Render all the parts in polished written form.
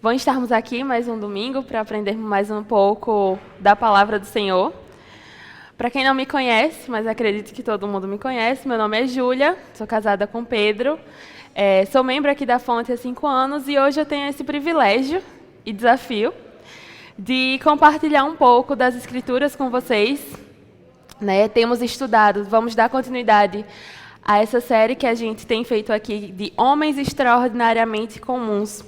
Bom estarmos aqui mais um domingo para aprendermos mais um pouco da palavra do Senhor. Para quem não me conhece, mas acredito que todo mundo me conhece, meu nome é Júlia, sou casada com Pedro, sou membro aqui da Fonte há 5 anos e hoje eu tenho esse privilégio e desafio de compartilhar um pouco das Escrituras com vocês. Temos estudado, vamos dar continuidade a essa série que a gente tem feito aqui de Homens Extraordinariamente Comuns.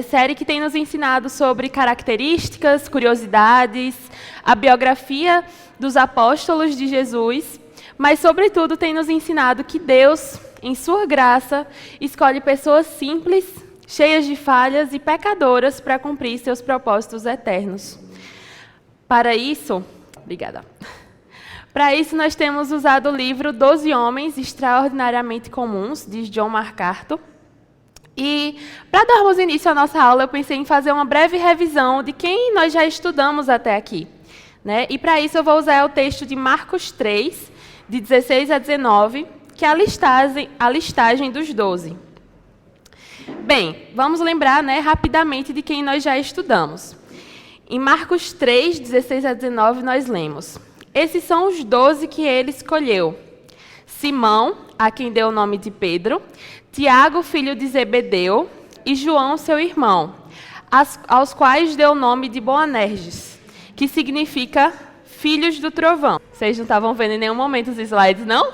Série que tem nos ensinado sobre características, curiosidades, a biografia dos apóstolos de Jesus, mas, sobretudo, tem nos ensinado que Deus, em sua graça, escolhe pessoas simples, cheias de falhas e pecadoras para cumprir seus propósitos eternos. Para isso, nós temos usado o livro 12 Homens Extraordinariamente Comuns, de John MacArthur. E, para darmos início à nossa aula, eu pensei em fazer uma breve revisão de quem nós já estudamos até aqui. E, para isso, eu vou usar o texto de Marcos 3, de 16 a 19, que é a listagem dos 12. Bem, vamos lembrar rapidamente de quem nós já estudamos. Em Marcos 3, 16 a 19, nós lemos: esses são os 12 que ele escolheu: Simão, a quem deu o nome de Pedro, Tiago, filho de Zebedeu, e João, seu irmão, aos quais deu o nome de Boanerges, que significa filhos do trovão. Vocês não estavam vendo em nenhum momento os slides, não?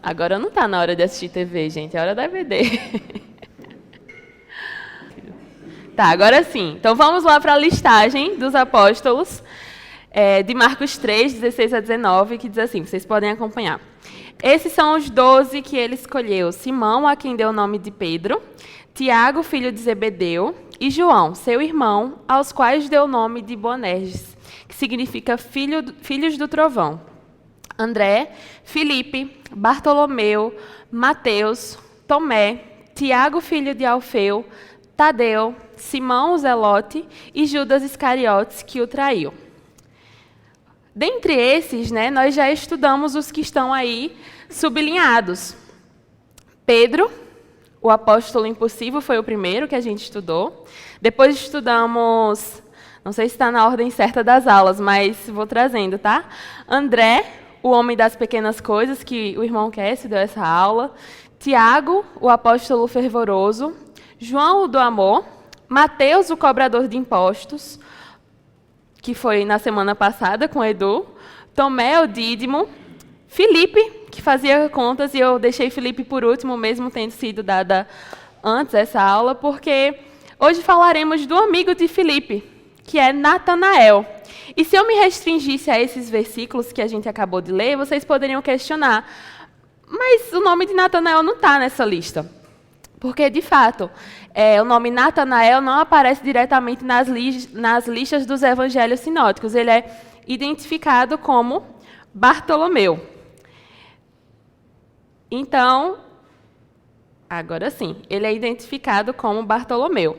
Agora não está na hora de assistir TV, gente, é hora da DVD. Tá, agora sim. Então vamos lá para a listagem dos apóstolos, de Marcos 3, 16 a 19, que diz assim, vocês podem acompanhar. Esses são os 12 que ele escolheu: Simão, a quem deu o nome de Pedro, Tiago, filho de Zebedeu, e João, seu irmão, aos quais deu o nome de Boanerges, que significa filhos do trovão. André, Filipe, Bartolomeu, Mateus, Tomé, Tiago, filho de Alfeu, Tadeu, Simão o Zelote e Judas Iscariotes, que o traiu. Dentre esses, nós já estudamos os que estão aí sublinhados. Pedro, o apóstolo impossível, foi o primeiro que a gente estudou. Depois estudamos, não sei se está na ordem certa das aulas, mas vou trazendo, tá? André, o homem das pequenas coisas, que o irmão Kécio deu essa aula. Tiago, o apóstolo fervoroso. João, o do amor. Mateus, o cobrador de impostos, que foi na semana passada com o Edu. Tomé, o Dídimo. Filipe, que fazia contas, e eu deixei Filipe por último, mesmo tendo sido dada antes essa aula, porque hoje falaremos do amigo de Filipe, que é Natanael. E se eu me restringisse a esses versículos que a gente acabou de ler, vocês poderiam questionar, mas o nome de Natanael não está nessa lista. Porque, de fato, o nome Natanael não aparece diretamente nas listas dos evangelhos sinóticos. Ele é identificado como Bartolomeu. Então, agora sim, ele é identificado como Bartolomeu.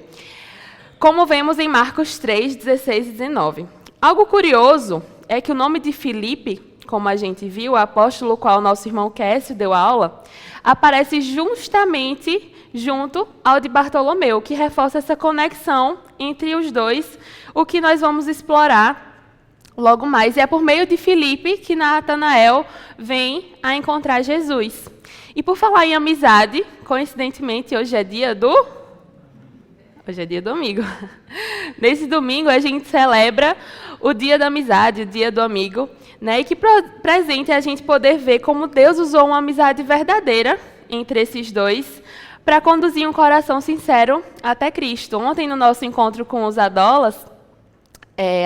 Como vemos em Marcos 3, 16 e 19. Algo curioso é que o nome de Filipe, como a gente viu, o apóstolo qual nosso irmão Kécio deu aula, aparece justamente junto ao de Bartolomeu, que reforça essa conexão entre os dois, o que nós vamos explorar logo mais. E é por meio de Filipe que Natanael vem a encontrar Jesus. E por falar em amizade, coincidentemente, hoje é dia do amigo. Nesse domingo a gente celebra o dia da amizade, o dia do amigo, e que presente é a gente poder ver como Deus usou uma amizade verdadeira entre esses dois para conduzir um coração sincero até Cristo. Ontem, no nosso encontro com os Adolas,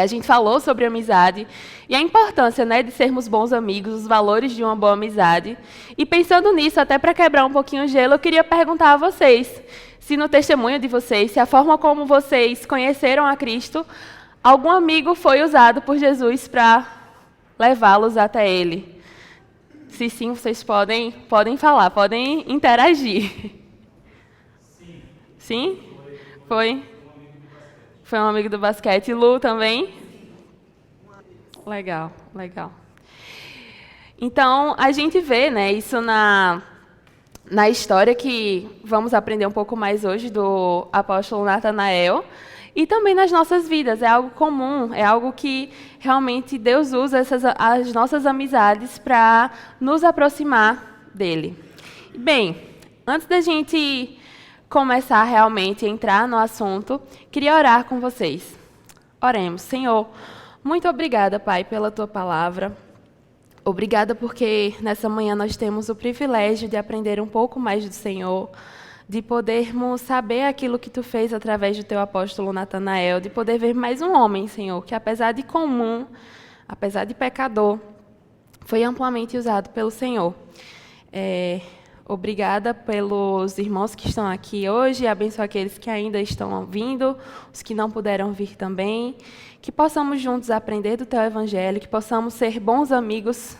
a gente falou sobre amizade e a importância de sermos bons amigos, os valores de uma boa amizade. E pensando nisso, até para quebrar um pouquinho o gelo, eu queria perguntar a vocês se no testemunho de vocês, se a forma como vocês conheceram a Cristo, algum amigo foi usado por Jesus para levá-los até Ele. Se sim, vocês podem falar, podem interagir. Sim? Foi? Foi um amigo do basquete. Lu também? Legal, legal. Então, a gente vê isso na história que vamos aprender um pouco mais hoje do apóstolo Natanael, e também nas nossas vidas. É algo comum, é algo que realmente Deus usa as nossas amizades para nos aproximar dele. Bem, antes da gente começar realmente a entrar no assunto, queria orar com vocês. Oremos. Senhor, muito obrigada, Pai, pela Tua palavra. Obrigada porque nessa manhã nós temos o privilégio de aprender um pouco mais do Senhor, de podermos saber aquilo que Tu fez através do Teu apóstolo Natanael, de poder ver mais um homem, Senhor, que apesar de comum, apesar de pecador, foi amplamente usado pelo Senhor. Obrigada pelos irmãos que estão aqui hoje, abençoa aqueles que ainda estão vindo, os que não puderam vir também, que possamos juntos aprender do Teu Evangelho, que possamos ser bons amigos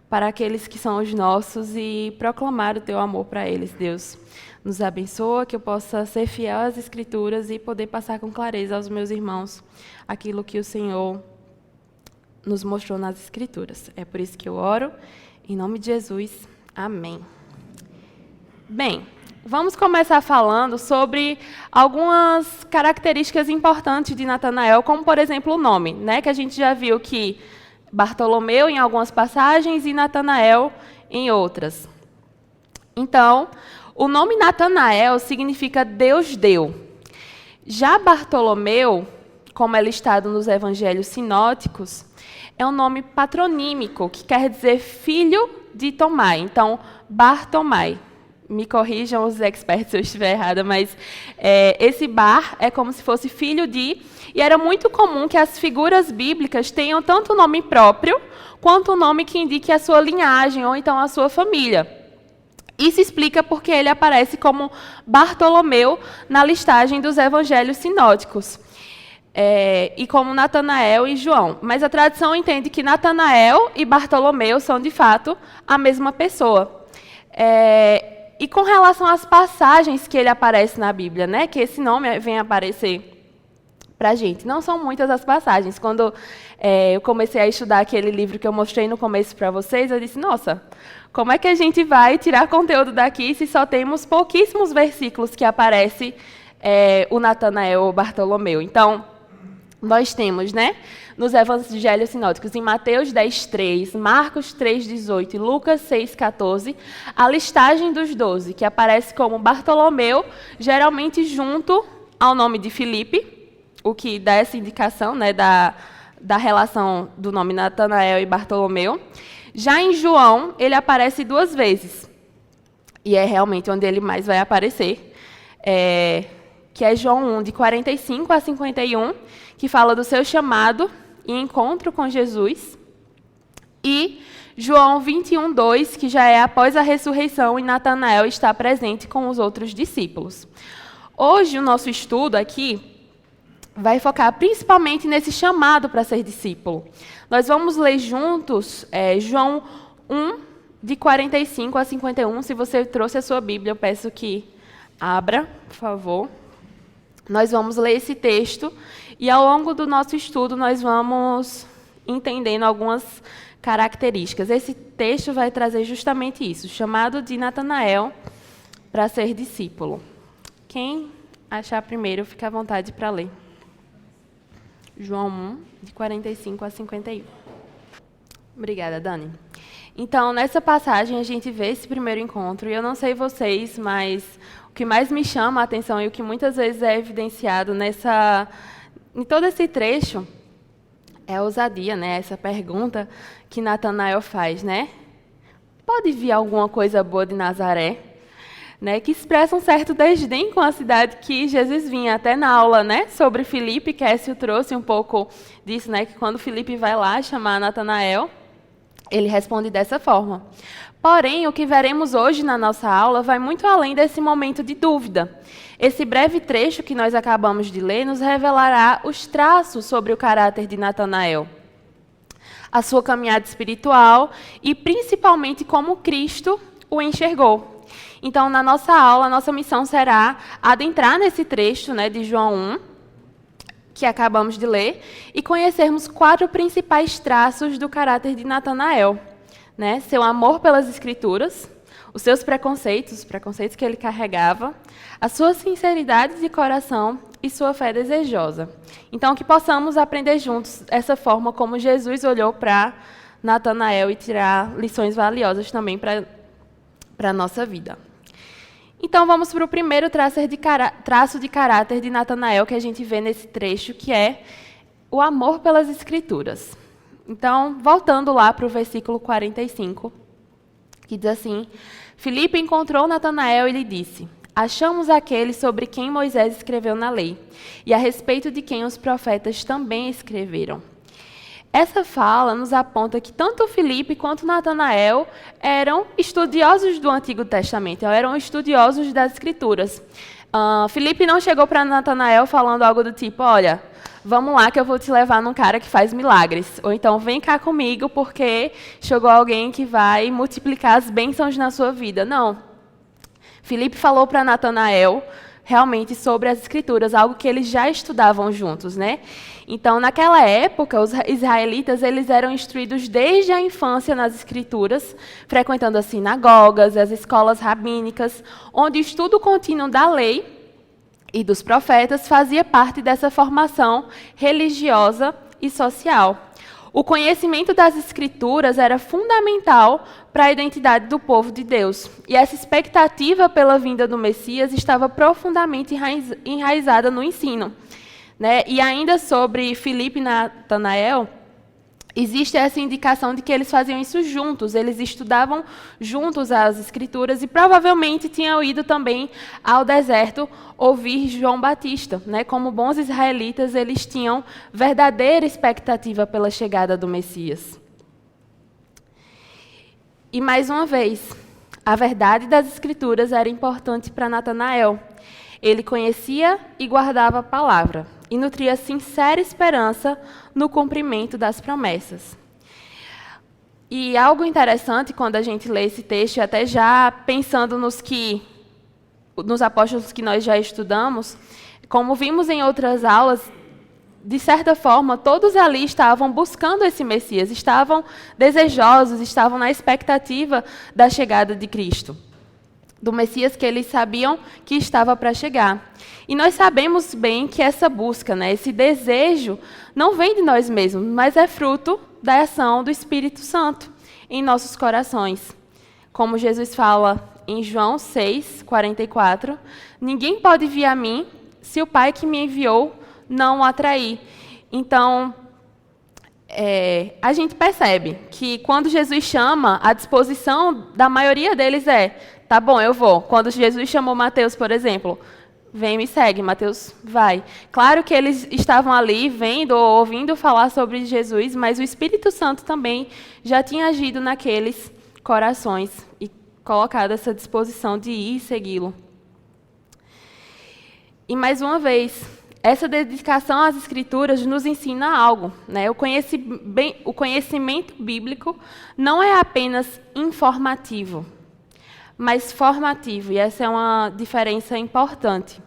para aqueles que são os nossos e proclamar o Teu amor para eles, Deus. Nos abençoa, que eu possa ser fiel às Escrituras e poder passar com clareza aos meus irmãos aquilo que o Senhor nos mostrou nas Escrituras. É por isso que eu oro, em nome de Jesus. Amém. Bem, vamos começar falando sobre algumas características importantes de Natanael, como, por exemplo, o nome, né? Que a gente já viu que Bartolomeu em algumas passagens e Natanael em outras. Então, o nome Natanael significa Deus deu. Já Bartolomeu, como é listado nos evangelhos sinóticos, é um nome patronímico, que quer dizer filho de Tomai. Então, Bartomai. Me corrijam os experts se eu estiver errada, mas esse Bar é como se fosse filho de... E era muito comum que as figuras bíblicas tenham tanto o nome próprio, quanto o nome que indique a sua linhagem, ou então a sua família. Isso explica porque ele aparece como Bartolomeu na listagem dos evangelhos sinóticos, e como Natanael e João. Mas a tradição entende que Natanael e Bartolomeu são, de fato, a mesma pessoa. E com relação às passagens que ele aparece na Bíblia, né, que esse nome vem aparecer para a gente, não são muitas as passagens. Quando eu comecei a estudar aquele livro que eu mostrei no começo para vocês, eu disse, nossa, como é que a gente vai tirar conteúdo daqui se só temos pouquíssimos versículos que aparece o Natanael ou Bartolomeu? Então, nós temos, né, nos evangelhos sinóticos, em Mateus 10:3, Marcos 3:18 e Lucas 6:14, a listagem dos 12, que aparece como Bartolomeu, geralmente junto ao nome de Filipe, o que dá essa indicação, né, da relação do nome Natanael e Bartolomeu. Já em João, ele aparece 2 vezes, e é realmente onde ele mais vai aparecer, que é João 1, de 45 a 51, que fala do seu chamado e encontro com Jesus, e João 21:2, que já é após a ressurreição e Natanael está presente com os outros discípulos. Hoje, o nosso estudo aqui vai focar principalmente nesse chamado para ser discípulo. Nós vamos ler juntos João 1, de 45 a 51. Se você trouxe a sua Bíblia, eu peço que abra, por favor. Nós vamos ler esse texto e, ao longo do nosso estudo, nós vamos entendendo algumas características. Esse texto vai trazer justamente isso, o chamado de Natanael para ser discípulo. Quem achar primeiro, fica à vontade para ler. João 1, de 45 a 51. Obrigada, Dani. Então, nessa passagem, a gente vê esse primeiro encontro, e eu não sei vocês, mas o que mais me chama a atenção e o que muitas vezes é evidenciado em todo esse trecho é a ousadia, né? Essa pergunta que Natanael faz, né? Pode vir alguma coisa boa de Nazaré? Né, que expressa um certo desdém com a cidade que Jesus vinha. Até na aula, né, sobre Filipe, Kécio trouxe um pouco disso, né, que quando Filipe vai lá chamar Natanael, ele responde dessa forma. Porém, o que veremos hoje na nossa aula vai muito além desse momento de dúvida. Esse breve trecho que nós acabamos de ler nos revelará os traços sobre o caráter de Natanael, a sua caminhada espiritual e, principalmente, como Cristo o enxergou. Então, na nossa aula, a nossa missão será adentrar nesse trecho, né, de João 1, que acabamos de ler, e conhecermos 4 principais traços do caráter de Natanael, né? Seu amor pelas Escrituras, os seus preconceitos, os preconceitos que ele carregava, a sua sinceridade de coração e sua fé desejosa. Então, que possamos aprender juntos essa forma como Jesus olhou para Natanael e tirar lições valiosas também para a nossa vida. Então, vamos para o primeiro traço de caráter de Natanael que a gente vê nesse trecho, que é o amor pelas Escrituras. Então, voltando lá para o versículo 45, que diz assim: Filipe encontrou Natanael e lhe disse: Achamos aquele sobre quem Moisés escreveu na lei, e a respeito de quem os profetas também escreveram. Essa fala nos aponta que tanto Filipe quanto Natanael eram estudiosos do Antigo Testamento, eram estudiosos das Escrituras. Filipe não chegou para Natanael falando algo do tipo: olha, vamos lá que eu vou te levar num cara que faz milagres. Ou então, vem cá comigo porque chegou alguém que vai multiplicar as bênçãos na sua vida. Não. Filipe falou para Natanael realmente sobre as Escrituras, algo que eles já estudavam juntos, né? Então, naquela época, os israelitas eles eram instruídos desde a infância nas Escrituras, frequentando as sinagogas, as escolas rabínicas, onde o estudo contínuo da lei e dos profetas fazia parte dessa formação religiosa e social. O conhecimento das Escrituras era fundamental para a identidade do povo de Deus. E essa expectativa pela vinda do Messias estava profundamente enraizada no ensino, né? E ainda sobre Filipe e Natanael, existe essa indicação de que eles faziam isso juntos, eles estudavam juntos as Escrituras e provavelmente tinham ido também ao deserto ouvir João Batista, né? Como bons israelitas, eles tinham verdadeira expectativa pela chegada do Messias. E mais uma vez, a verdade das Escrituras era importante para Natanael. Ele conhecia e guardava a palavra e nutria sincera esperança no cumprimento das promessas. E algo interessante quando a gente lê esse texto, e até já pensando nos apóstolos que nós já estudamos, como vimos em outras aulas, de certa forma, todos ali estavam buscando esse Messias, estavam desejosos, estavam na expectativa da chegada de Cristo, do Messias que eles sabiam que estava para chegar. E nós sabemos bem que essa busca, né, esse desejo, não vem de nós mesmos, mas é fruto da ação do Espírito Santo em nossos corações. Como Jesus fala em João 6, 44, ninguém pode vir a mim se o Pai que me enviou não o atrair. Então, a gente percebe que quando Jesus chama, a disposição da maioria deles é: tá bom, eu vou. Quando Jesus chamou Mateus, por exemplo, vem, me segue, Mateus vai. Claro que eles estavam ali vendo ou ouvindo falar sobre Jesus, mas o Espírito Santo também já tinha agido naqueles corações e colocado essa disposição de ir e segui-lo. E mais uma vez, essa dedicação às Escrituras nos ensina algo, né? O conhecimento bíblico não é apenas informativo, mas formativo, e essa é uma diferença importante.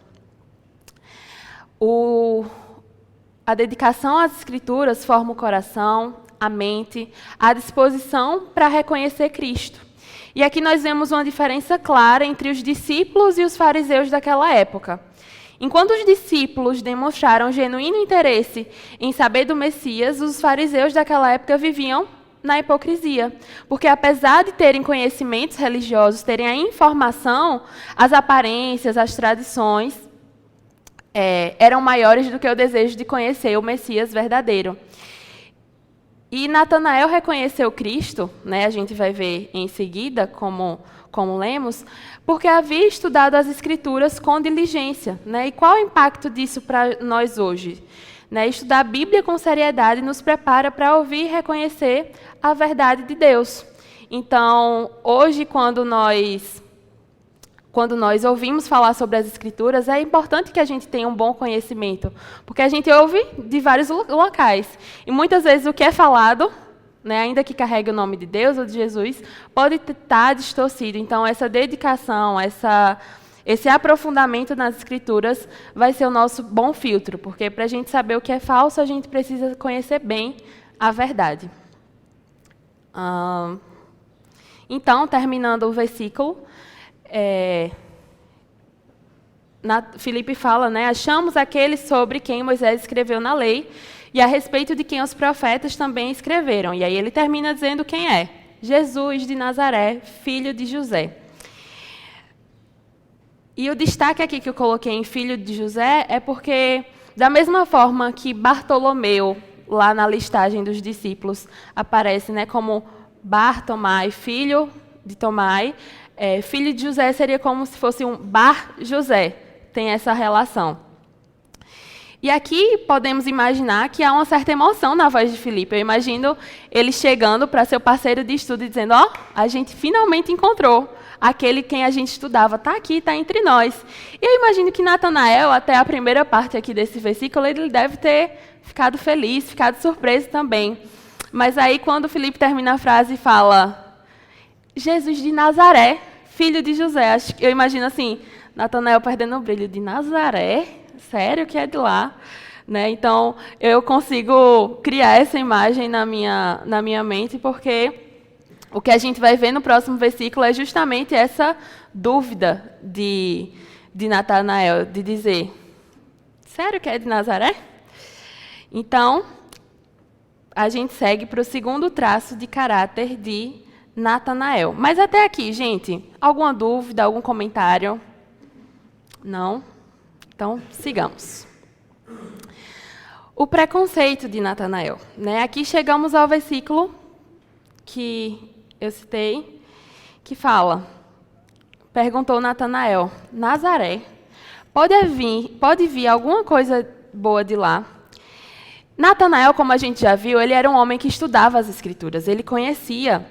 A dedicação às Escrituras forma o coração, a mente, a disposição para reconhecer Cristo. E aqui nós vemos uma diferença clara entre os discípulos e os fariseus daquela época. Enquanto os discípulos demonstraram genuíno interesse em saber do Messias, os fariseus daquela época viviam na hipocrisia. Porque apesar de terem conhecimentos religiosos, terem a informação, as aparências, as tradições eram maiores do que o desejo de conhecer o Messias verdadeiro. E Natanael reconheceu Cristo, né, a gente vai ver em seguida, como lemos, porque havia estudado as Escrituras com diligência. Né? E qual o impacto disso para nós hoje? Né, estudar a Bíblia com seriedade nos prepara para ouvir e reconhecer a verdade de Deus. Então, hoje, quando nós ouvimos falar sobre as Escrituras, é importante que a gente tenha um bom conhecimento, porque a gente ouve de vários locais. E muitas vezes o que é falado, né, ainda que carregue o nome de Deus ou de Jesus, pode estar distorcido. Então, essa dedicação, esse aprofundamento nas Escrituras vai ser o nosso bom filtro, porque para a gente saber o que é falso, a gente precisa conhecer bem a verdade. Então, terminando o versículo, Filipe fala, né, achamos aquele sobre quem Moisés escreveu na lei e a respeito de quem os profetas também escreveram. E aí ele termina dizendo quem é. Jesus de Nazaré, filho de José. E o destaque aqui que eu coloquei em filho de José é porque, da mesma forma que Bartolomeu, lá na listagem dos discípulos, aparece, né, como Bar-Tomai, filho de Tomai, filho de José seria como se fosse um Bar-José. Tem essa relação. E aqui podemos imaginar que há uma certa emoção na voz de Filipe. Eu imagino ele chegando para seu parceiro de estudo e dizendo, a gente finalmente encontrou aquele quem a gente estudava, está aqui, está entre nós. E eu imagino que Natanael, até a primeira parte aqui desse versículo, ele deve ter ficado feliz, ficado surpreso também. Mas aí, quando Filipe termina a frase e fala, Jesus de Nazaré, filho de José, eu imagino assim, Natanael perdendo o brilho de Nazaré, sério que é de lá? Né? Então, eu consigo criar essa imagem na minha mente, porque o que a gente vai ver no próximo versículo é justamente essa dúvida de Natanael, de dizer, sério que é de Nazaré? Então, a gente segue para o segundo traço de caráter de Natanael. Mas até aqui, gente, alguma dúvida, algum comentário? Não? Então, sigamos. O preconceito de Natanael. Né? Aqui chegamos ao versículo que eu citei, que fala, perguntou Natanael, Nazaré, pode vir alguma coisa boa de lá? Natanael, como a gente já viu, ele era um homem que estudava as Escrituras, ele conhecia,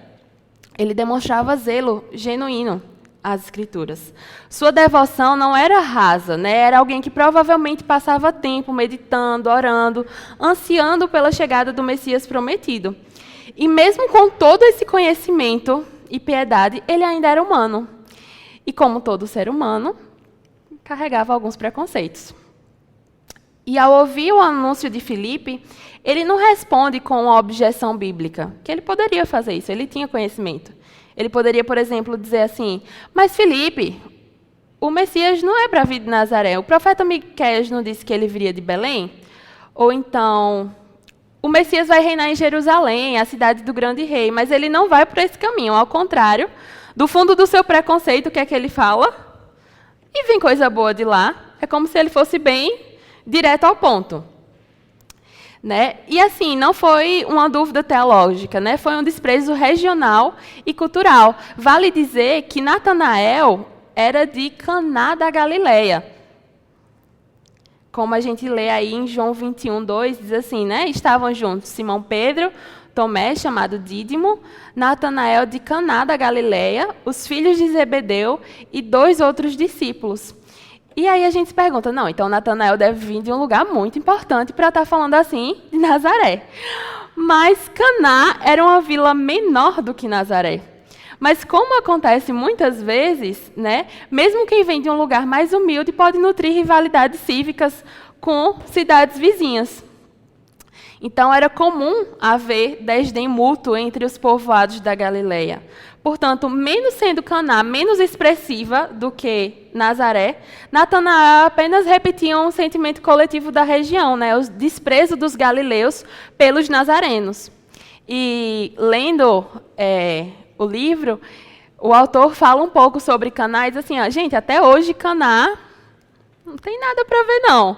ele demonstrava zelo genuíno às Escrituras. Sua devoção não era rasa, né? Era alguém que provavelmente passava tempo meditando, orando, ansiando pela chegada do Messias prometido. E mesmo com todo esse conhecimento e piedade, ele ainda era humano. E como todo ser humano, carregava alguns preconceitos. E ao ouvir o anúncio de Filipe, ele não responde com uma objeção bíblica, que ele poderia fazer isso, ele tinha conhecimento. Ele poderia, por exemplo, dizer assim, mas Filipe, o Messias não é para vir de Nazaré, o profeta Miqueias não disse que ele viria de Belém? Ou então, o Messias vai reinar em Jerusalém, a cidade do grande rei, mas ele não vai por esse caminho, ao contrário, do fundo do seu preconceito, o que é que ele fala? E vem coisa boa de lá, é como se ele fosse bem direto ao ponto. Né? E assim, não foi uma dúvida teológica, né? Foi um desprezo regional e cultural. Vale dizer que Natanael era de Caná da Galileia. Como a gente lê aí em João 21:2, diz assim, né? Estavam juntos Simão Pedro, Tomé, chamado Dídimo, Natanael de Caná da Galileia, os filhos de Zebedeu e 2 outros discípulos. E aí a gente se pergunta, não, então Natanael deve vir de um lugar muito importante para estar falando assim de Nazaré. Mas Caná era uma vila menor do que Nazaré. Mas como acontece muitas vezes, né, mesmo quem vem de um lugar mais humilde pode nutrir rivalidades cívicas com cidades vizinhas. Então era comum haver desdém mútuo entre os povoados da Galileia. Portanto, menos sendo Caná menos expressiva do que Nazaré, Natanael apenas repetia um sentimento coletivo da região, né, o desprezo dos galileus pelos nazarenos. E lendo o livro, o autor fala um pouco sobre Caná e diz assim, gente, até hoje Caná não tem nada para ver, não.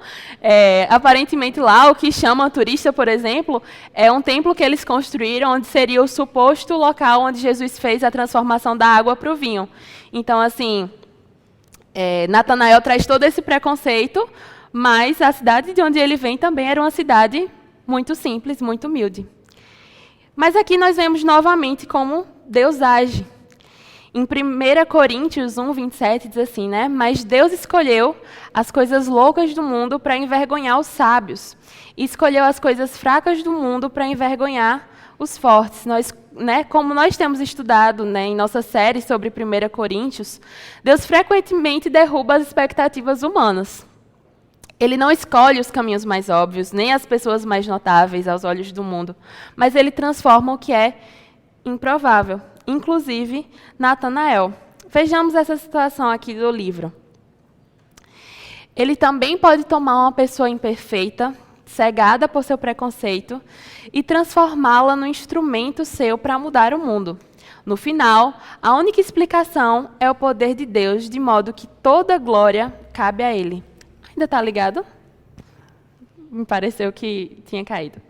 Aparentemente lá, o que chama turista, por exemplo, é um templo que eles construíram, onde seria o suposto local onde Jesus fez a transformação da água para o vinho. Então, assim, Natanael traz todo esse preconceito, mas a cidade de onde ele vem também era uma cidade muito simples, muito humilde. Mas aqui nós vemos novamente como Deus age. Em 1 Coríntios 1:27 diz assim, né? Mas Deus escolheu as coisas loucas do mundo para envergonhar os sábios, e escolheu as coisas fracas do mundo para envergonhar os fortes. Como nós temos estudado, né, em nossa série sobre 1 Coríntios, Deus frequentemente derruba as expectativas humanas. Ele não escolhe os caminhos mais óbvios, nem as pessoas mais notáveis aos olhos do mundo, mas ele transforma o que é improvável inclusive Natanael. Vejamos essa situação aqui do livro. Ele também pode tomar uma pessoa imperfeita, cegada por seu preconceito, e transformá-la no instrumento seu para mudar o mundo. No final, a única explicação é o poder de Deus, de modo que toda glória cabe a Ele. Ainda está ligado? Me pareceu que tinha caído.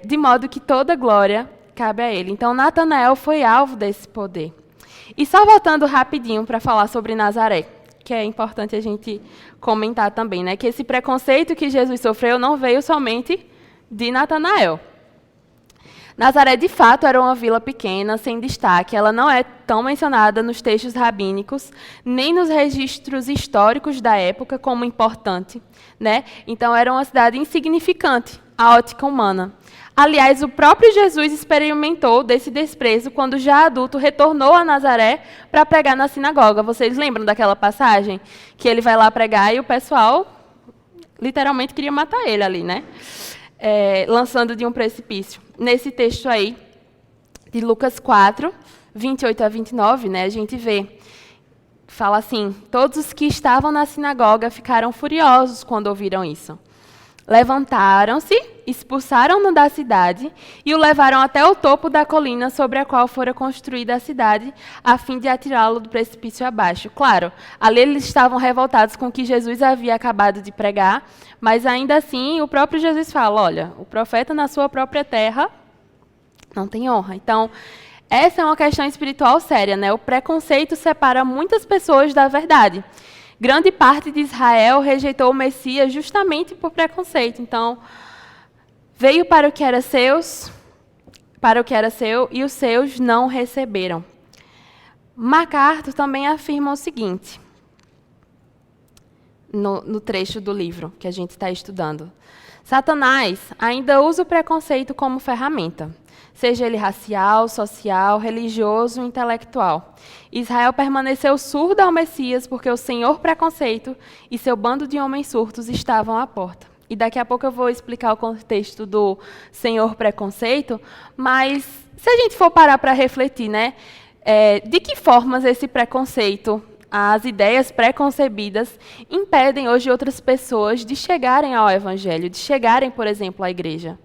De modo que toda glória cabe a Ele. Então, Natanael foi alvo desse poder. E só voltando rapidinho para falar sobre Nazaré, que é importante a gente comentar também, né? Que esse preconceito que Jesus sofreu não veio somente de Natanael. Nazaré, de fato, era uma vila pequena, sem destaque. Ela não é tão mencionada nos textos rabínicos, nem nos registros históricos da época como importante, né? Então, era uma cidade insignificante à ótica humana. Aliás, o próprio Jesus experimentou desse desprezo quando, já adulto, retornou a Nazaré para pregar na sinagoga. Vocês lembram daquela passagem? Que ele vai lá pregar e o pessoal literalmente queria matar ele ali, né? Lançando de um precipício. Nesse texto aí, de Lucas 4, 28 a 29, né, a gente vê, fala assim: todos os que estavam na sinagoga ficaram furiosos quando ouviram isso. Levantaram-se, expulsaram-no da cidade e o levaram até o topo da colina sobre a qual fora construída a cidade, a fim de atirá-lo do precipício abaixo. Claro, ali eles estavam revoltados com o que Jesus havia acabado de pregar, mas ainda assim o próprio Jesus fala: olha, o profeta na sua própria terra não tem honra. Então, essa é uma questão espiritual séria, né? O preconceito separa muitas pessoas da verdade. Grande parte de Israel rejeitou o Messias justamente por preconceito. Então, veio para o que era seu, e os seus não receberam. MacArthur também afirma o seguinte, no trecho do livro que a gente está estudando: Satanás ainda usa o preconceito como ferramenta, seja ele racial, social, religioso, intelectual. Israel permaneceu surdo ao Messias porque o senhor preconceito e seu bando de homens surtos estavam à porta. E daqui a pouco eu vou explicar o contexto do senhor preconceito, mas se a gente for parar para refletir, né, de que formas esse preconceito, as ideias preconcebidas, impedem hoje outras pessoas de chegarem ao Evangelho, de chegarem, por exemplo, à igreja?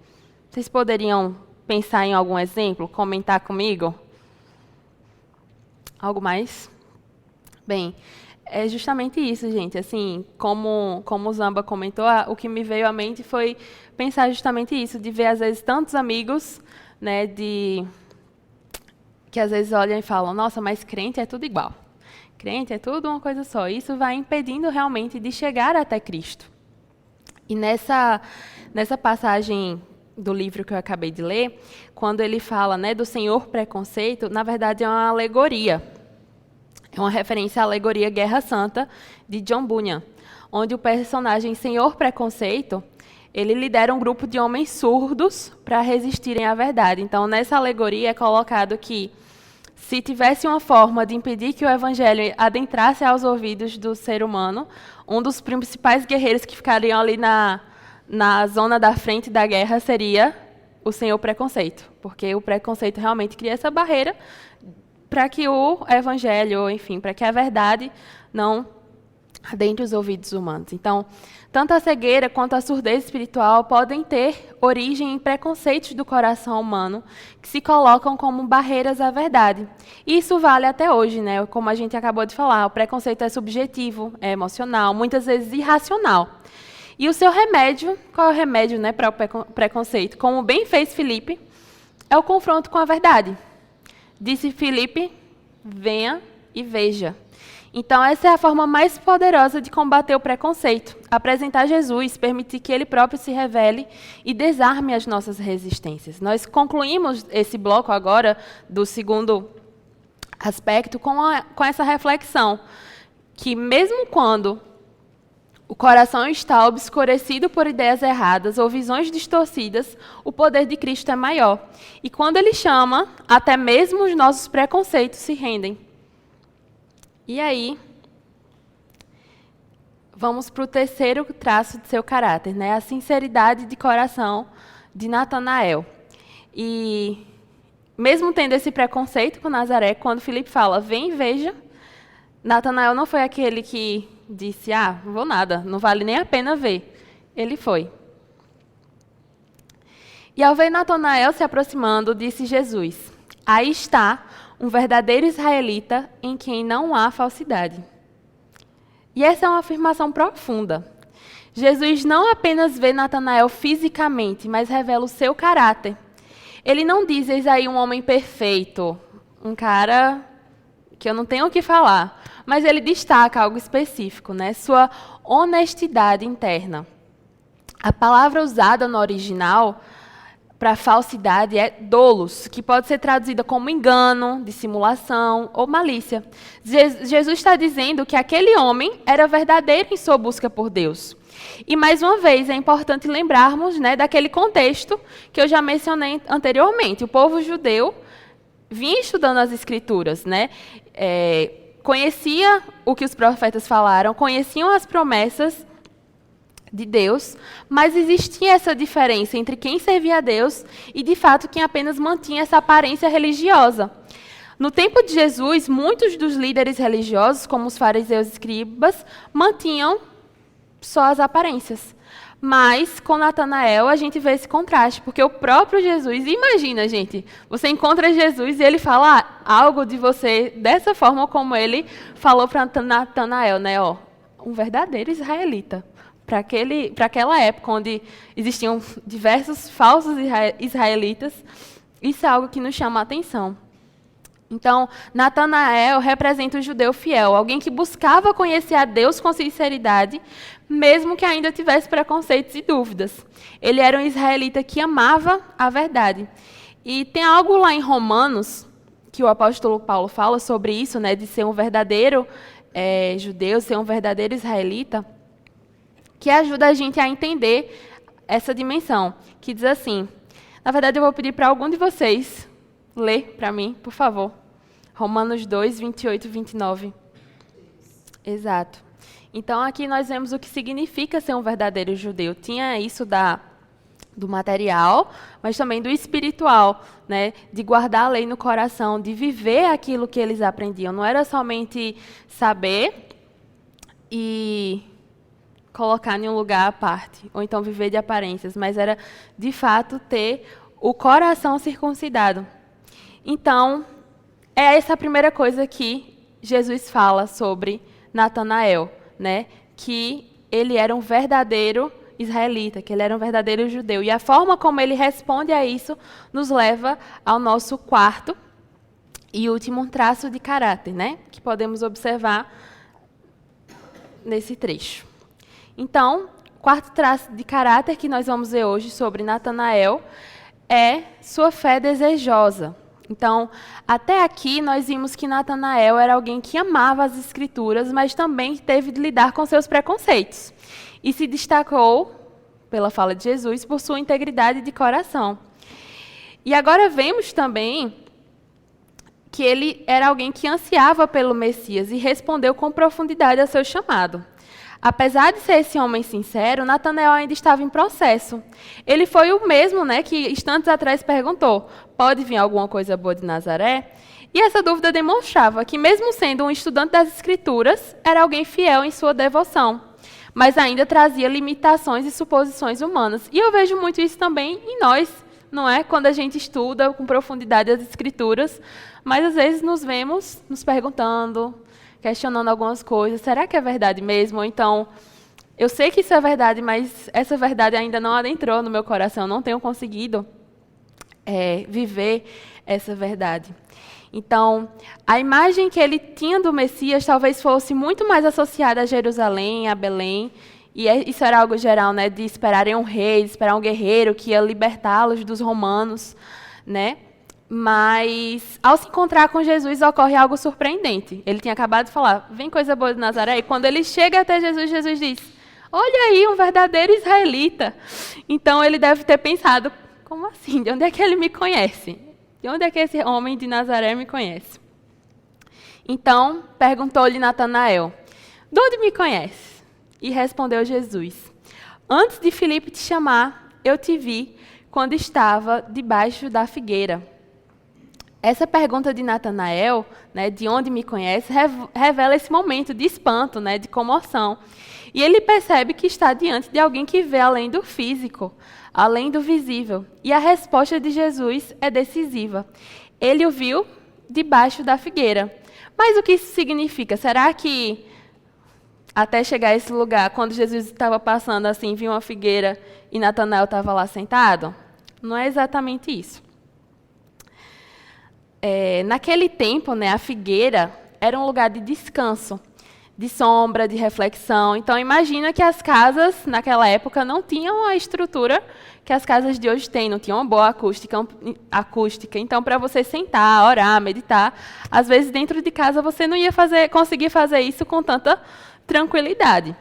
Vocês poderiam pensar em algum exemplo, comentar comigo? Algo mais? Bem, é justamente isso, gente. Assim, como o Zamba comentou, o que me veio à mente foi pensar justamente isso, de ver, às vezes, tantos amigos, né, que às vezes olham e falam: nossa, mas crente é tudo igual. Crente é tudo uma coisa só. Isso vai impedindo realmente de chegar até Cristo. E nessa passagem do livro que eu acabei de ler, quando ele fala, né, do senhor preconceito, na verdade é uma alegoria. É uma referência à alegoria Guerra Santa, de John Bunyan, onde o personagem senhor preconceito, ele lidera um grupo de homens surdos para resistirem à verdade. Então, nessa alegoria é colocado que, se tivesse uma forma de impedir que o evangelho adentrasse aos ouvidos do ser humano, um dos principais guerreiros que ficariam ali na zona da frente da guerra seria o senhor preconceito, porque o preconceito realmente cria essa barreira para que o evangelho, ou enfim, para que a verdade não adentre os ouvidos humanos. Então, tanto a cegueira quanto a surdez espiritual podem ter origem em preconceitos do coração humano que se colocam como barreiras à verdade. E isso vale até hoje, né? Como a gente acabou de falar, o preconceito é subjetivo, é emocional, muitas vezes irracional. E o seu remédio, qual é o remédio, né, para o preconceito? Como bem fez Filipe, é o confronto com a verdade. Disse Filipe: venha e veja. Então, essa é a forma mais poderosa de combater o preconceito. Apresentar Jesus, permitir que Ele próprio se revele e desarme as nossas resistências. Nós concluímos esse bloco agora, do segundo aspecto, com essa reflexão, que mesmo quando o coração está obscurecido por ideias erradas ou visões distorcidas, o poder de Cristo é maior. E quando Ele chama, até mesmo os nossos preconceitos se rendem. E aí, vamos para o terceiro traço de seu caráter, né? A sinceridade de coração de Natanael. E mesmo tendo esse preconceito com Nazaré, quando Filipe fala, vem e veja, Natanael não foi aquele que disse, não vou nada, não vale nem a pena ver. Ele foi. E ao ver Natanael se aproximando, disse Jesus, aí está um verdadeiro israelita em quem não há falsidade. E essa é uma afirmação profunda. Jesus não apenas vê Natanael fisicamente, mas revela o seu caráter. Ele não diz, eis aí um homem perfeito, um cara que eu não tenho o que falar, mas ele destaca algo específico, né? Sua honestidade interna. A palavra usada no original para falsidade é dolos, que pode ser traduzida como engano, dissimulação ou malícia. Jesus está dizendo que aquele homem era verdadeiro em sua busca por Deus. E, mais uma vez, é importante lembrarmos, né, daquele contexto que eu já mencionei anteriormente. O povo judeu vinha estudando as Escrituras, né? Conhecia o que os profetas falaram, conheciam as promessas de Deus, mas existia essa diferença entre quem servia a Deus e, de fato, quem apenas mantinha essa aparência religiosa. No tempo de Jesus, muitos dos líderes religiosos, como os fariseus e escribas, mantinham só as aparências. Mas, com Natanael, a gente vê esse contraste, porque o próprio Jesus, imagina, gente, você encontra Jesus e ele fala algo de você dessa forma como ele falou para Natanael, né? Um verdadeiro israelita. Para aquela época, onde existiam diversos falsos israelitas, isso é algo que nos chama a atenção. Então, Natanael representa o judeu fiel, alguém que buscava conhecer a Deus com sinceridade, mesmo que ainda tivesse preconceitos e dúvidas. Ele era um israelita que amava a verdade. E tem algo lá em Romanos, que o apóstolo Paulo fala sobre isso, né, de ser um verdadeiro judeu, ser um verdadeiro israelita, que ajuda a gente a entender essa dimensão, que diz assim, na verdade eu vou pedir para algum de vocês ler para mim, por favor, Romanos 2, 28 e 29. Exato. Então aqui nós vemos o que significa ser um verdadeiro judeu. Tinha isso do material, mas também do espiritual, né? De guardar a lei no coração, de viver aquilo que eles aprendiam. Não era somente saber e colocar em um lugar à parte, ou então viver de aparências, mas era, de fato, ter o coração circuncidado. Então, é essa a primeira coisa que Jesus fala sobre Natanael, né? Que ele era um verdadeiro israelita, que ele era um verdadeiro judeu. E a forma como ele responde a isso nos leva ao nosso quarto e último traço de caráter, né? Que podemos observar nesse trecho. Então, o quarto traço de caráter que nós vamos ver hoje sobre Natanael é sua fé desejosa. Então, até aqui nós vimos que Natanael era alguém que amava as Escrituras, mas também teve de lidar com seus preconceitos. E se destacou, pela fala de Jesus, por sua integridade de coração. E agora vemos também que ele era alguém que ansiava pelo Messias e respondeu com profundidade ao seu chamado. Apesar de ser esse homem sincero, Natanael ainda estava em processo. Ele foi o mesmo, né, que instantes atrás perguntou, pode vir alguma coisa boa de Nazaré? E essa dúvida demonstrava que, mesmo sendo um estudante das Escrituras, era alguém fiel em sua devoção, mas ainda trazia limitações e suposições humanas. E eu vejo muito isso também em nós, não é? Quando a gente estuda com profundidade as Escrituras, mas às vezes nos vemos nos perguntando, questionando algumas coisas. Será que é verdade mesmo? Ou então, eu sei que isso é verdade, mas essa verdade ainda não adentrou no meu coração. Não tenho conseguido viver essa verdade. Então, a imagem que ele tinha do Messias talvez fosse muito mais associada a Jerusalém, a Belém. E isso era algo geral, né? De esperarem um rei, de esperar um guerreiro que ia libertá-los dos romanos, né? Mas, ao se encontrar com Jesus, ocorre algo surpreendente. Ele tinha acabado de falar, vem coisa boa de Nazaré. E quando ele chega até Jesus, Jesus diz, olha aí, um verdadeiro israelita. Então, ele deve ter pensado, como assim? De onde é que ele me conhece? De onde é que esse homem de Nazaré me conhece? Então, perguntou-lhe Natanael, de onde me conhece? E respondeu Jesus, antes de Filipe te chamar, eu te vi quando estava debaixo da figueira. essa pergunta de Natanael, né, de onde me conhece, revela esse momento de espanto, né, de comoção. E ele percebe que está diante de alguém que vê além do físico, além do visível. E a resposta de Jesus é decisiva. Ele o viu debaixo da figueira. Mas o que isso significa? Será que até chegar a esse lugar, quando Jesus estava passando assim, viu uma figueira e Natanael estava lá sentado? Não é exatamente isso. Naquele tempo, né, a figueira era um lugar de descanso, de sombra, de reflexão. Então, imagina que as casas, naquela época, não tinham a estrutura que as casas de hoje têm, não tinham uma boa acústica. Então, para você sentar, orar, meditar, às vezes, dentro de casa, você não ia conseguir fazer isso com tanta tranquilidade.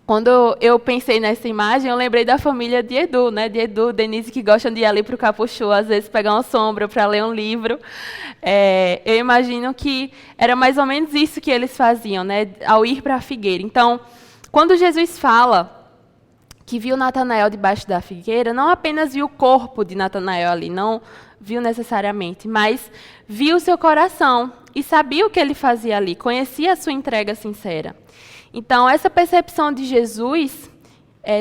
Quando eu pensei nessa imagem, eu lembrei da família de Edu, né? De Edu, Denise, que gostam de ir ali para o Capuchu, às vezes pegar uma sombra para ler um livro. Eu imagino que era mais ou menos isso que eles faziam, né? Ao ir para a figueira. Então, quando Jesus fala que viu Natanael debaixo da figueira, não apenas viu o corpo de Natanael ali, não viu necessariamente, mas viu o seu coração e sabia o que ele fazia ali, conhecia a sua entrega sincera. Então, essa percepção de Jesus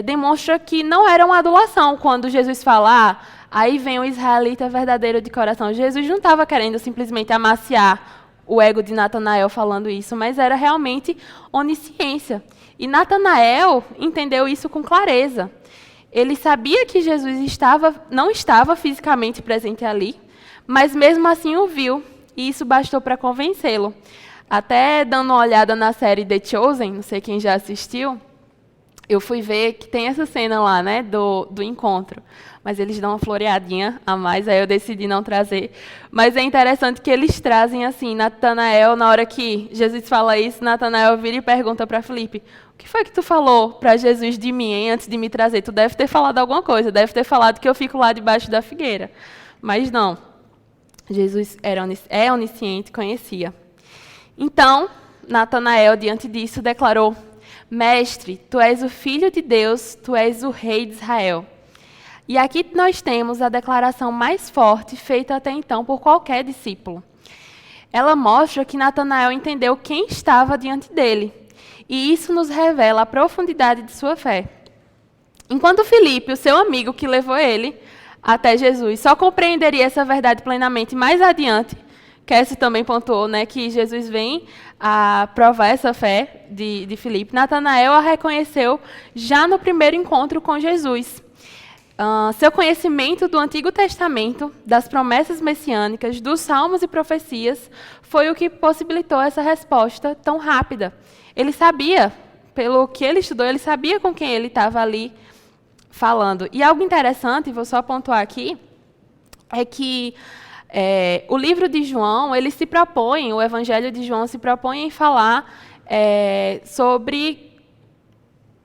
demonstra que não era uma adulação. Quando Jesus fala, aí vem o israelita verdadeiro de coração. Jesus não estava querendo simplesmente amaciar o ego de Natanael falando isso, mas era realmente onisciência. E Natanael entendeu isso com clareza. Ele sabia que Jesus não estava fisicamente presente ali, mas mesmo assim o viu, e isso bastou para convencê-lo. Até dando uma olhada na série The Chosen, não sei quem já assistiu, eu fui ver que tem essa cena lá, né, do encontro. Mas eles dão uma floreadinha a mais, aí eu decidi não trazer. Mas é interessante que eles trazem assim, Natanael, na hora que Jesus fala isso, Natanael vira e pergunta para Filipe, o que foi que tu falou para Jesus de mim, hein, antes de me trazer? Tu deve ter falado alguma coisa, deve ter falado que eu fico lá debaixo da figueira. Mas não, Jesus é onisciente, conhecia. Então, Natanael, diante disso, declarou, Mestre, tu és o Filho de Deus, tu és o Rei de Israel. E aqui nós temos a declaração mais forte feita até então por qualquer discípulo. Ela mostra que Natanael entendeu quem estava diante dele. E isso nos revela a profundidade de sua fé. Enquanto Filipe, o seu amigo que levou ele até Jesus, só compreenderia essa verdade plenamente mais adiante, Cassie também pontuou, né, que Jesus vem a provar essa fé de Filipe. Natanael a reconheceu já no primeiro encontro com Jesus. Seu conhecimento do Antigo Testamento, das promessas messiânicas, dos salmos e profecias, foi o que possibilitou essa resposta tão rápida. Ele sabia, pelo que ele estudou, ele sabia com quem ele estava ali falando. E algo interessante, vou só pontuar aqui, é que o livro de João, ele se propõe, o Evangelho de João se propõe em falar sobre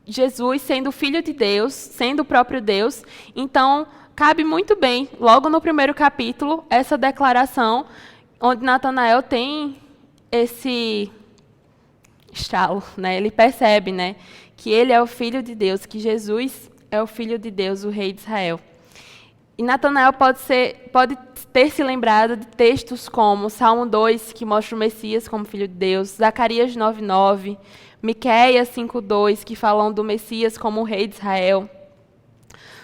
Jesus sendo o Filho de Deus, sendo o próprio Deus. Então, cabe muito bem, logo no primeiro capítulo, essa declaração, onde Natanael tem esse estalo, né? Ele percebe, né, que ele é o Filho de Deus, que Jesus é o Filho de Deus, o Rei de Israel. E Natanael pode ter se lembrado de textos como Salmo 2, que mostra o Messias como Filho de Deus, Zacarias 9:9, Miqueias 5:2, que falam do Messias como o Rei de Israel,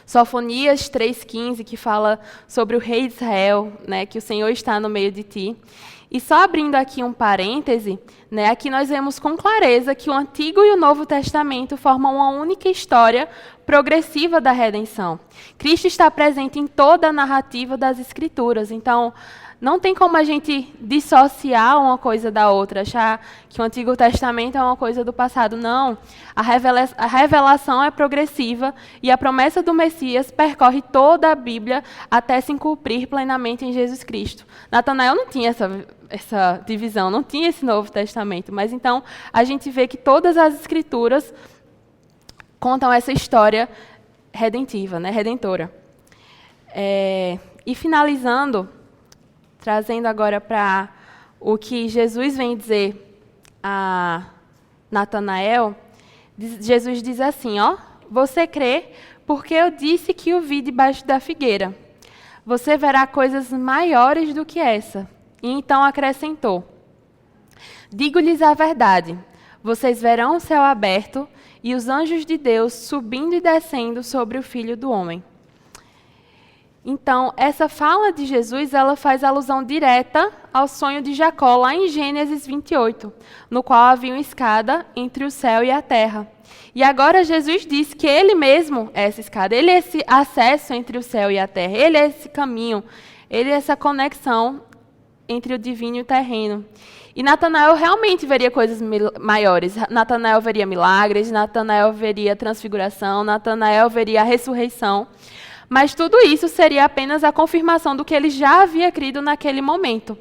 Sofonias 3:15, que fala sobre o Rei de Israel, né, que o Senhor está no meio de ti. E só abrindo aqui um parêntese, né, aqui nós vemos com clareza que o Antigo e o Novo Testamento formam uma única história progressiva da redenção. Cristo está presente em toda a narrativa das Escrituras. Então, não tem como a gente dissociar uma coisa da outra, achar que o Antigo Testamento é uma coisa do passado. Não. A revelação é progressiva e a promessa do Messias percorre toda a Bíblia até se cumprir plenamente em Jesus Cristo. Natanael não tinha essa divisão, não tinha esse Novo Testamento, mas então a gente vê que todas as Escrituras contam essa história redentiva, né, redentora. E finalizando, trazendo agora para o que Jesus vem dizer a Natanael, Jesus diz assim, ó, você crê porque eu disse que o vi debaixo da figueira. você verá coisas maiores do que essa. E então acrescentou: digo-lhes a verdade, vocês verão o céu aberto e os anjos de Deus subindo e descendo sobre o Filho do Homem. Então, essa fala de Jesus, ela faz alusão direta ao sonho de Jacó, lá em Gênesis 28, no qual havia uma escada entre o céu e a terra. E agora Jesus diz que ele mesmo é essa escada, ele é esse acesso entre o céu e a terra, ele é esse caminho, ele é essa conexão entre o divino e o terreno. E Natanael realmente veria coisas maiores. Natanael veria milagres, Natanael veria transfiguração, Natanael veria a ressurreição. Mas tudo isso seria apenas a confirmação do que ele já havia crido naquele momento,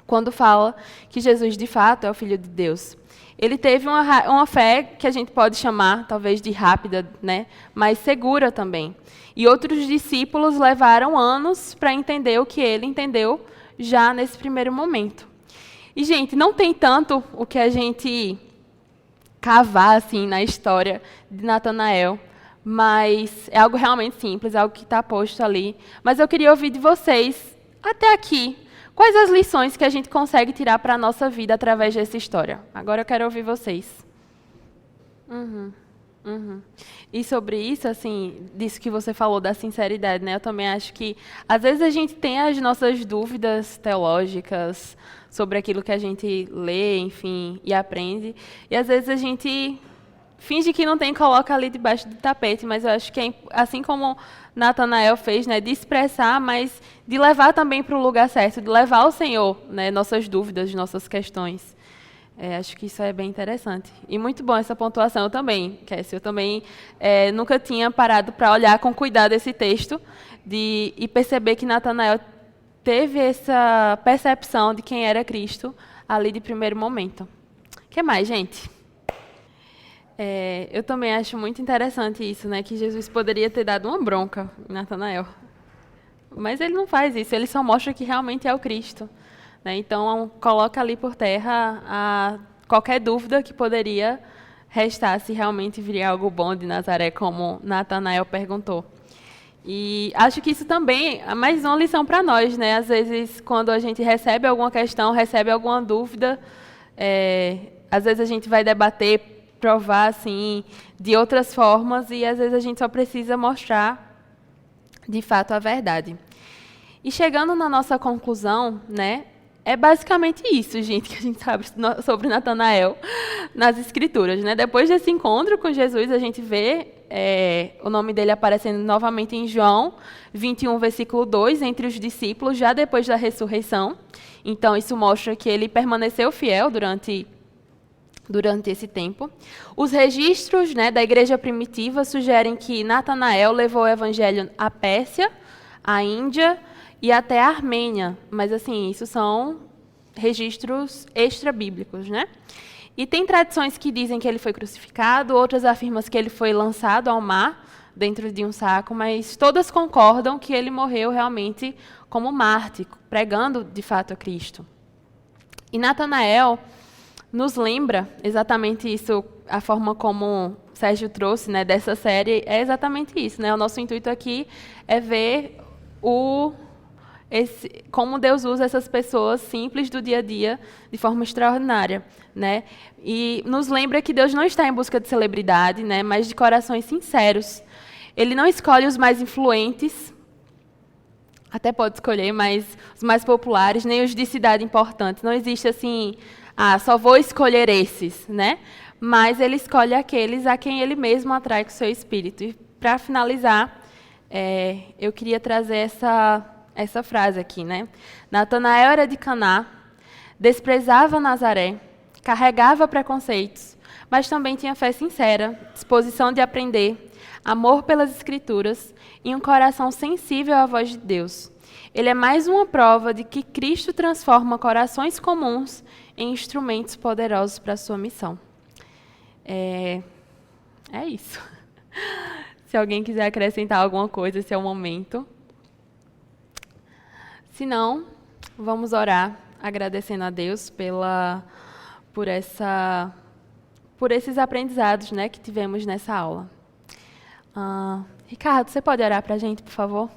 quando fala que Jesus, de fato, é o Filho de Deus. Ele teve uma fé que a gente pode chamar, talvez, de rápida, né? Mas segura também. E outros discípulos levaram anos para entender o que ele entendeu já nesse primeiro momento. E, gente, não tem tanto o que a gente cavar assim, na história de Natanael, mas é algo realmente simples, algo que está posto ali. Mas eu queria ouvir de vocês, até aqui, quais as lições que a gente consegue tirar para a nossa vida através dessa história? Agora eu quero ouvir vocês. E sobre isso, assim, disso que você falou da sinceridade, né? Eu também acho que, às vezes, a gente tem as nossas dúvidas teológicas sobre aquilo que a gente lê, enfim, e aprende, e às vezes a gente finge que não tem e coloca ali debaixo do tapete, mas eu acho que, assim como Natanael fez, né, de expressar, mas de levar também para o lugar certo, de levar ao Senhor, né, nossas dúvidas, nossas questões. Acho que isso é bem interessante. E muito bom essa pontuação também, Cassie. Eu também nunca tinha parado para olhar com cuidado esse texto e perceber que Natanael teve essa percepção de quem era Cristo ali de primeiro momento. O que mais, gente? Eu também acho muito interessante isso, né, que Jesus poderia ter dado uma bronca em Natanael. Mas ele não faz isso, ele só mostra que realmente é o Cristo. Né? Então, coloca ali por terra qualquer dúvida que poderia restar se realmente viria algo bom de Nazaré, como Natanael perguntou. E acho que isso também é mais uma lição para nós, né? Às vezes, quando a gente recebe alguma questão, recebe alguma dúvida, às vezes a gente vai debater, provar assim, de outras formas, e às vezes a gente só precisa mostrar, de fato, a verdade. E chegando na nossa conclusão, né? É basicamente isso, gente, que a gente sabe sobre Natanael nas Escrituras. Né? Depois desse encontro com Jesus, a gente vê o nome dele aparecendo novamente em João 21, versículo 2, entre os discípulos, já depois da ressurreição. Então, isso mostra que ele permaneceu fiel durante esse tempo. Os registros, né, da igreja primitiva sugerem que Natanael levou o evangelho à Pérsia, à Índia e até a Armênia, mas assim, isso são registros extra-bíblicos, né? E tem tradições que dizem que ele foi crucificado, outras afirmam que ele foi lançado ao mar, dentro de um saco, mas todas concordam que ele morreu realmente como mártir, pregando de fato a Cristo. E Natanael nos lembra exatamente isso, a forma como o Sérgio trouxe, né, dessa série, é exatamente isso. Né? O nosso intuito aqui é ver como Deus usa essas pessoas simples do dia a dia de forma extraordinária, né? E nos lembra que Deus não está em busca de celebridade, né? Mas de corações sinceros. Ele não escolhe os mais influentes, até pode escolher, mas os mais populares, nem os de cidade importante. Não existe assim, só vou escolher esses, né? Mas ele escolhe aqueles a quem ele mesmo atrai com o seu espírito. E para finalizar, eu queria trazer essa frase aqui, né? Natanael era de Caná, desprezava Nazaré, carregava preconceitos, mas também tinha fé sincera, disposição de aprender, amor pelas Escrituras e um coração sensível à voz de Deus. Ele é mais uma prova de que Cristo transforma corações comuns em instrumentos poderosos para a sua missão. É isso. Se alguém quiser acrescentar alguma coisa, esse é o momento. Se não, vamos orar, agradecendo a Deus por esses aprendizados, né, que tivemos nessa aula. Ricardo, você pode orar para a gente, por favor?